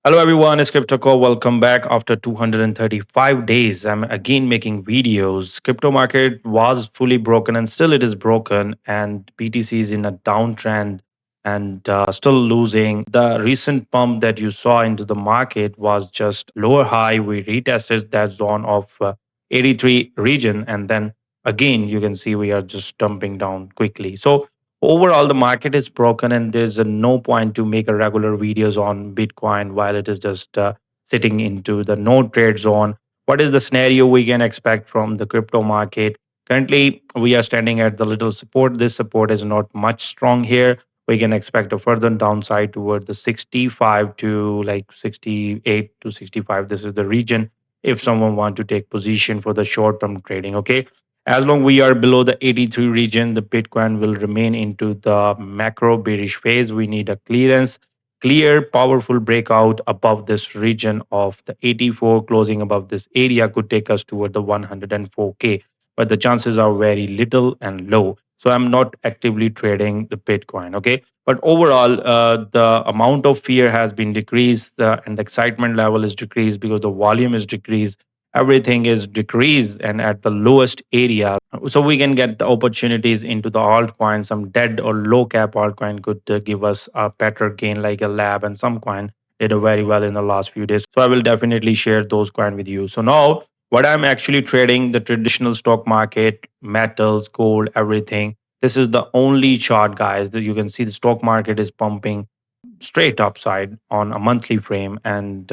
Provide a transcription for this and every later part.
Hello everyone, it's CryptoCo. Welcome back after 235 days. I'm again making videos. Crypto market was fully broken and still it is broken, and BTC is in a downtrend and still losing. The recent pump that you saw into the market was just lower high. We retested that zone of 83 region, and then again you can see we are just dumping down quickly. So overall the market is broken and there's no point to make a regular videos on bitcoin while it is just sitting into the no trade zone. What is the scenario we can expect from the crypto market? Currently we are standing at the little support. This support is not much strong here. We can expect a further downside toward the 65 to like 68 to 65. This is the region if someone want to take position for the short term trading. Okay, as long we are below the 83 region, the Bitcoin will remain into the macro bearish phase. We need a clearance, clear, powerful breakout above this region of the 84. Closing above this area could take us toward the 104K, but the chances are very little and low. So I'm not actively trading the Bitcoin. Okay, but overall, the amount of fear has been decreased, and the excitement level is decreased because the volume is decreased. Everything is decreased and at the lowest area, so we can get the opportunities into the altcoin. Some dead or low cap altcoin could give us a better gain, like a lab, and some coin did very well in the last few days, so I will definitely share those coin with you. So now what I'm actually trading, the traditional stock market, metals, gold, everything. This is the only chart, guys, that you can see the stock market is pumping straight upside on a monthly frame. And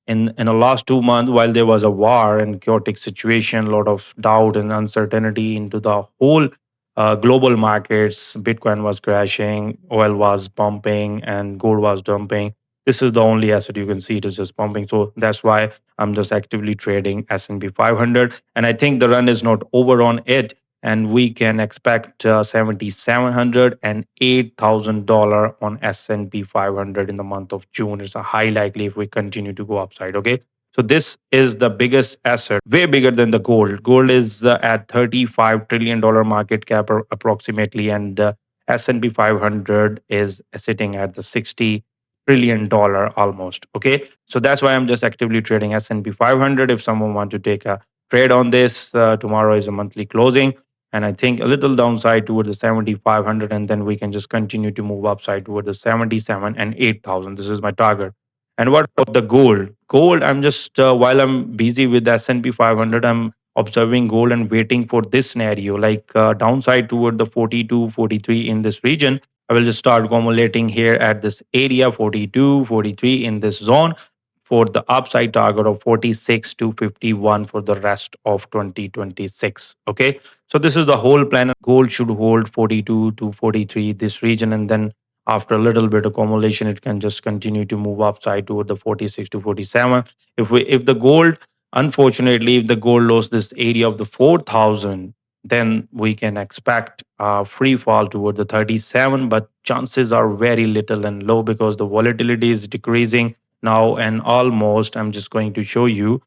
in the last 2 months, while there was a war and chaotic situation, a lot of doubt and uncertainty into the whole global markets, Bitcoin was crashing, oil was pumping, and gold was dumping. This is the only asset you can see it is just pumping. So that's why I'm just actively trading S&P 500, and I think the run is not over on it, and we can expect 7,700 and $8,000 on S&P 500 in the month of June. It's a high likely if we continue to go upside. Okay, so this is the biggest asset, way bigger than the gold. Gold is at $35 trillion market cap approximately, and S&P 500 is sitting at the $60 trillion almost. Okay, so that's why I'm just actively trading S&P 500. If someone want to take a trade on this, tomorrow is a monthly closing, and I think a little downside toward the 7,500, and then we can just continue to move upside toward the 77 and 8,000. This is my target. And what about the gold? Gold, I'm just while I'm busy with the S&P 500, I'm observing gold and waiting for this scenario, like downside toward the 42, 43 in this region. I will just start accumulating here at this area 42, 43 in this zone for the upside target of 46 to 51 for the rest of 2026. Okay, so this is the whole plan. Gold should hold 42 to 43 this region, and then after a little bit accumulation, it can just continue to move upside toward the 46 to 47. If the gold, unfortunately, if the gold lost this area of the 4,000, then we can expect a free fall toward the 37, but chances are very little and low because the volatility is decreasing now. And almost, I'm just going to show you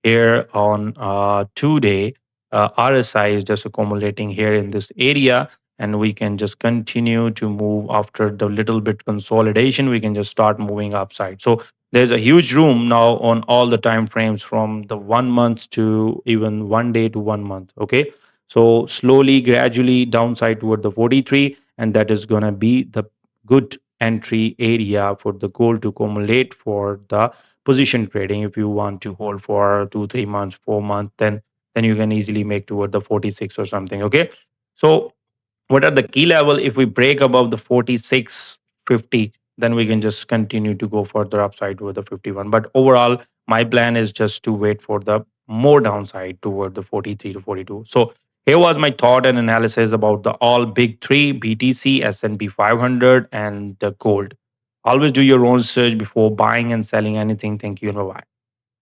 here on 2 day. RSI is just accumulating here in this area, and we can just continue to move after the little bit consolidation. We can just start moving upside. So there's a huge room now on all the time frames from the 1 month to even 1 day to 1 month. Okay, so slowly, gradually downside toward the 43, and that is gonna be the good entry area for the gold to accumulate for the position trading. If you want to hold for 2 3 months, 4 months, then you can easily make toward the 46 or something. Okay, so what are the key level? If we break above the 46.50, then we can just continue to go further upside toward the 51. But overall, my plan is just to wait for the more downside toward the 43 to 42. So here was my thought and analysis about the all big three: BTC, S&P 500, and the gold. Always do your own research before buying and selling anything. Thank you and bye bye.